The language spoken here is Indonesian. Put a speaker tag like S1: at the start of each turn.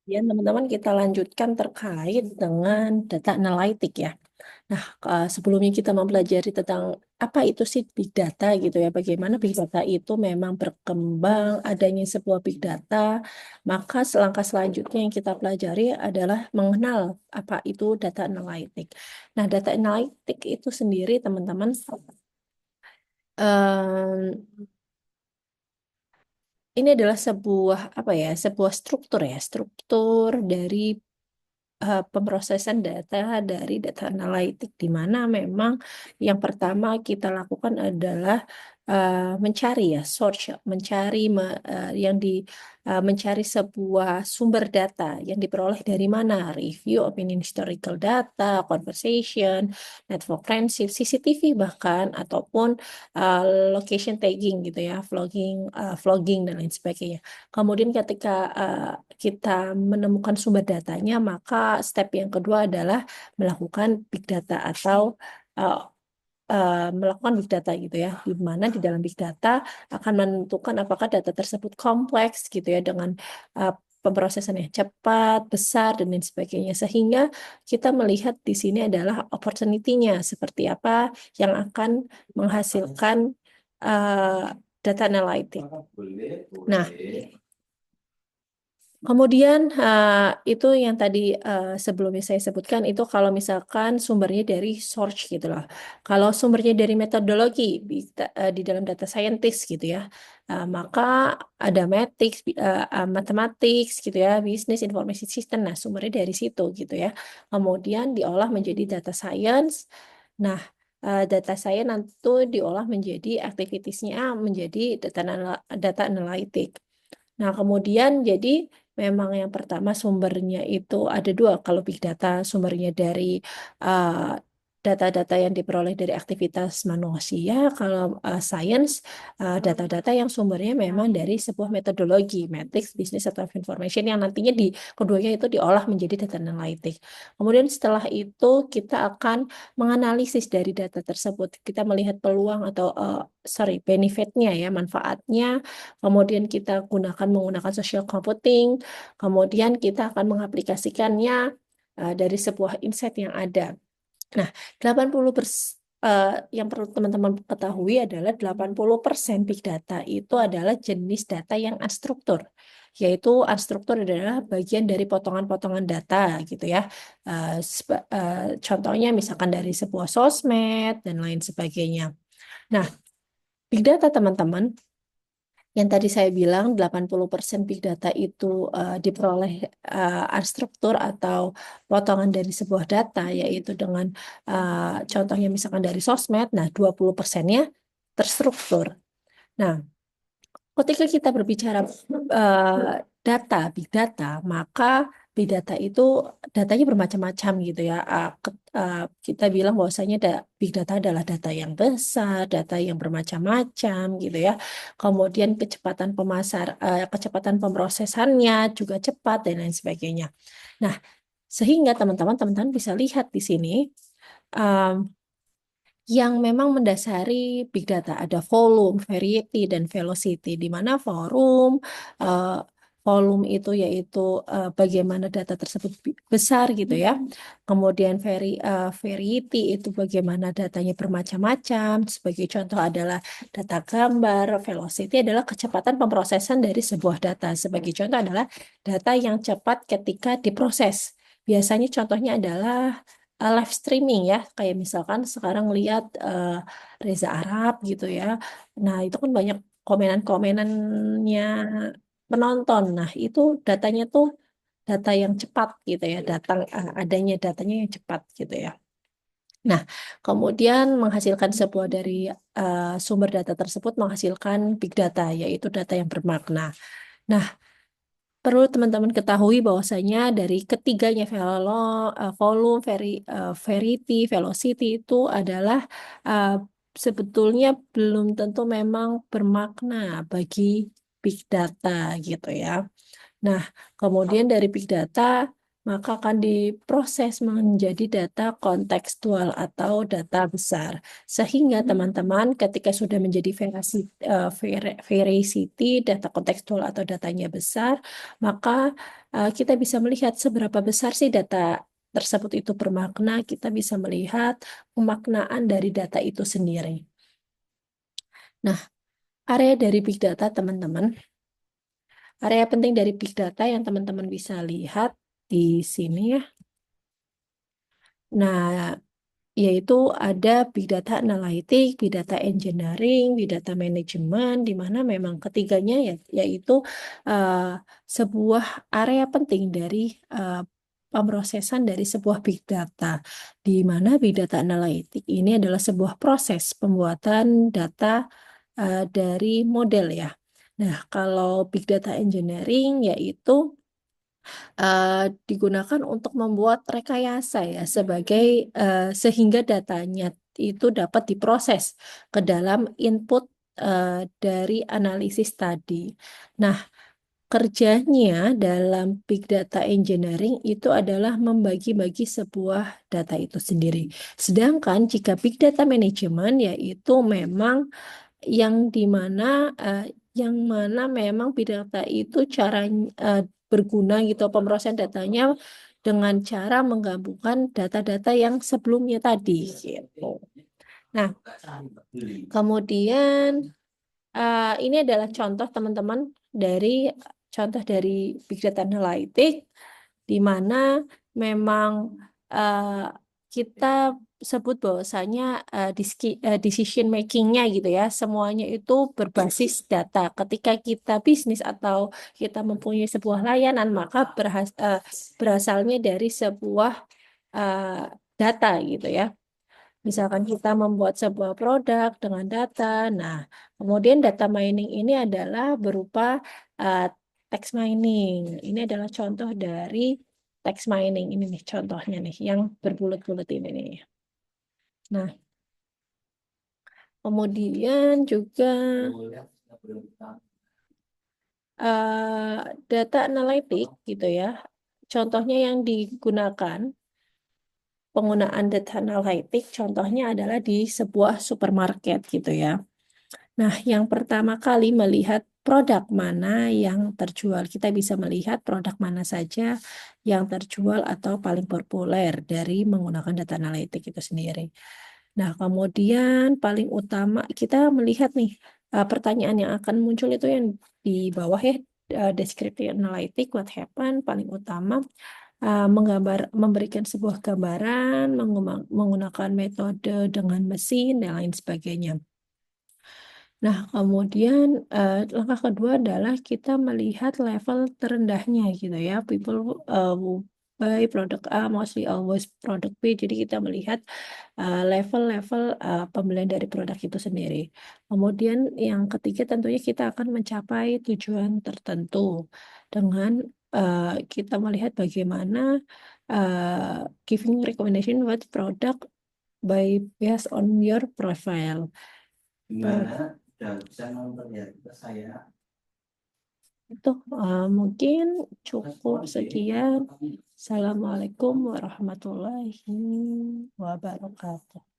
S1: Ya, teman-teman kita lanjutkan terkait dengan data analitik ya. Nah, sebelumnya kita mempelajari tentang apa itu sih big data gitu ya, bagaimana big data itu memang berkembang, adanya sebuah big data, maka selangkah selanjutnya yang kita pelajari adalah mengenal apa itu data analitik. Nah, data analitik itu sendiri teman-teman ini adalah sebuah apa ya, sebuah struktur ya, struktur dari pemrosesan data dari data analitik, di mana memang yang pertama kita lakukan adalah mencari ya, search, yang mencari sebuah sumber data yang diperoleh dari mana, review, opinion, historical data, conversation, network forensic, CCTV bahkan, ataupun uh, location tagging gitu ya, vlogging dan lain sebagainya. Kemudian ketika kita menemukan sumber datanya, maka step yang kedua adalah melakukan big data atau uh, melakukan big data gitu ya, di mana di dalam big data akan menentukan apakah data tersebut kompleks gitu ya dengan uh, pemrosesan yang cepat, besar dan lain sebagainya. Sehingga kita melihat di sini adalah opportunity-nya seperti apa yang akan menghasilkan uh, data analytic. Nah, kemudian itu yang tadi sebelumnya saya sebutkan itu kalau misalkan sumbernya dari source gitu loh. Kalau sumbernya dari metodologi di dalam data scientist gitu ya, maka ada mathematics gitu ya, business information system. Nah, sumbernya dari situ gitu ya. Kemudian diolah menjadi data science. Nah, data science nanti diolah menjadi activitiesnya menjadi data analytic. Nah, kemudian jadi memang yang pertama sumbernya itu ada dua. Kalau big data sumbernya dari uh, data-data yang diperoleh dari aktivitas manusia. Kalau science, data-data yang sumbernya memang dari sebuah metodologi, matrix, business atau information yang nantinya di keduanya itu diolah menjadi data analytic. Kemudian setelah itu kita akan menganalisis dari data tersebut. Kita melihat peluang atau benefitnya ya, manfaatnya. Kemudian kita menggunakan social computing, kemudian kita akan mengaplikasikannya dari sebuah insight yang ada. Nah, 80% yang perlu teman-teman ketahui adalah 80% big data itu adalah jenis data yang unstruktur, yaitu unstruktur adalah bagian dari potongan-potongan data gitu ya. Contohnya misalkan dari sebuah sosmed dan lain sebagainya. Nah, big data teman-teman yang tadi saya bilang 80% big data itu diperoleh unstruktur atau potongan dari sebuah data, yaitu dengan contohnya misalkan dari sosmed, nah 20%-nya terstruktur. Nah, ketika kita berbicara data, big data, maka big data itu datanya bermacam-macam gitu ya. Kita bilang bahwasanya big data adalah data yang besar, data yang bermacam-macam gitu ya. Kemudian kecepatan pemrosesannya juga cepat dan lain sebagainya. Nah, sehingga teman-teman bisa lihat di sini um, yang memang mendasari big data ada volume, variety, dan velocity, di mana eh, volume itu yaitu bagaimana data tersebut besar gitu ya. Kemudian variety itu bagaimana datanya bermacam-macam. Sebagai contoh adalah data gambar, velocity adalah kecepatan pemrosesan dari sebuah data. Sebagai contoh adalah data yang cepat ketika diproses. Biasanya contohnya adalah live streaming ya, kayak misalkan sekarang lihat Reza Arab gitu ya. Nah, itu kan banyak komenan-komenannya penonton. Nah, itu datanya tuh data yang cepat gitu ya, adanya datanya yang cepat gitu ya. Nah, kemudian menghasilkan sebuah dari sumber data tersebut menghasilkan big data, yaitu data yang bermakna. Nah, perlu teman-teman ketahui bahwasanya dari ketiganya volume, variety, velocity itu adalah uh, sebetulnya belum tentu memang bermakna bagi big data gitu ya. Nah, kemudian dari big data maka akan diproses menjadi data kontekstual atau data besar. Sehingga teman-teman ketika sudah menjadi veracity, data kontekstual atau datanya besar, maka kita bisa melihat seberapa besar sih data tersebut itu bermakna, kita bisa melihat pemaknaan dari data itu sendiri. Nah, area dari big data teman-teman, area penting dari big data yang teman-teman bisa lihat di sini ya. Nah, yaitu ada Big Data Analytics, Big Data Engineering, Big Data Management, di mana memang ketiganya yaitu uh, sebuah area penting dari uh, pemrosesan dari sebuah Big Data, di mana Big Data Analytics ini adalah sebuah proses pembuatan data dari model ya. Nah, kalau Big Data Engineering yaitu digunakan untuk membuat rekayasa ya sebagai sehingga datanya itu dapat diproses ke dalam input dari analisis tadi. Nah, kerjanya dalam Big Data Engineering itu adalah membagi-bagi sebuah data itu sendiri. Sedangkan jika Big Data Management yaitu memang yang dimana yang mana memang big data itu cara berguna gitu pemrosesan datanya dengan cara menggabungkan data-data yang sebelumnya tadi gitu. Nah, kemudian ini adalah contoh teman-teman dari contoh dari Big Data Analytics di mana memang eh, kita sebut bahwasanya decision makingnya gitu ya semuanya itu berbasis data. Ketika kita bisnis atau kita mempunyai sebuah layanan maka berasalnya dari sebuah eh, data gitu ya. Misalkan kita membuat sebuah produk dengan data, nah kemudian data mining ini adalah berupa uh, text mining. Ini adalah contoh dari text mining ini nih contohnya nih yang berbulat-bulat ini nih. Nah, kemudian juga data analitik gitu ya. Contohnya yang digunakan penggunaan data analitik contohnya adalah di sebuah supermarket gitu ya. Nah, yang pertama kali melihat produk mana yang terjual. Kita bisa melihat produk mana saja yang terjual atau paling populer dari menggunakan data analitik itu sendiri. Nah, kemudian paling utama kita melihat nih pertanyaan yang akan muncul itu yang di bawah ya, descriptive analytic, what happened, paling utama memberikan sebuah gambaran, menggunakan metode dengan mesin dan lain sebagainya. Nah, kemudian langkah kedua adalah kita melihat level terendahnya gitu ya. People who buy produk A mostly always produk B. Jadi kita melihat level-level pembelian dari produk itu sendiri. Kemudian yang ketiga tentunya kita akan mencapai tujuan tertentu dengan kita melihat bagaimana giving recommendation what product by based on your profile. Gimana? Dan bisa nonton ya saya. Itu mungkin cukup sekian. Assalamualaikum warahmatullahi wabarakatuh.